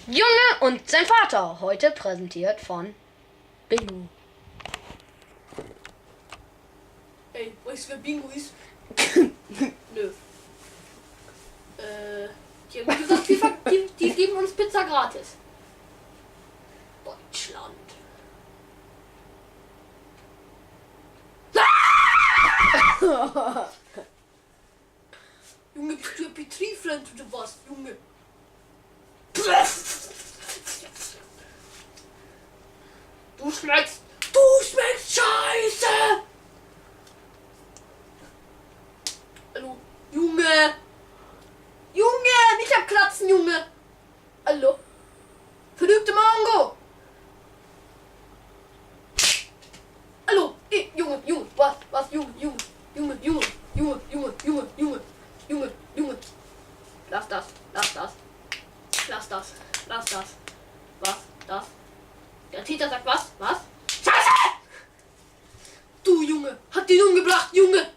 Junge und sein Vater. Heute präsentiert von Bingo. Ey, weißt du, wer Bingo ist? Nö. Die haben gesagt, die geben uns Pizza gratis. Deutschland. Junge, bist du Betriebsland oder was, Junge? Du schmeckst scheiße! Hallo, Junge! Junge, nicht abklatzen, Junge! Hallo? Verrückte Mango! Hallo, Junge, was, Junge. Lass das. Was, das? Der Täter sagt was? Scheiße! Du, Junge, hat den umgebracht, Junge!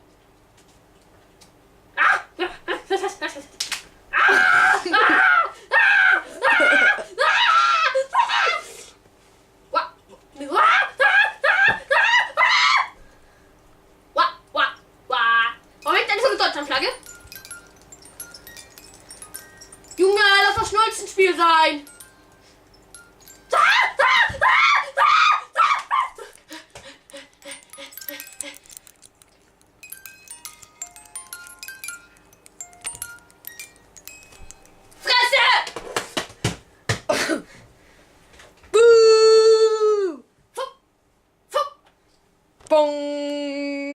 Moment, eine Deutschlandflagge. Junge, lass das Schnulzenspiel sein!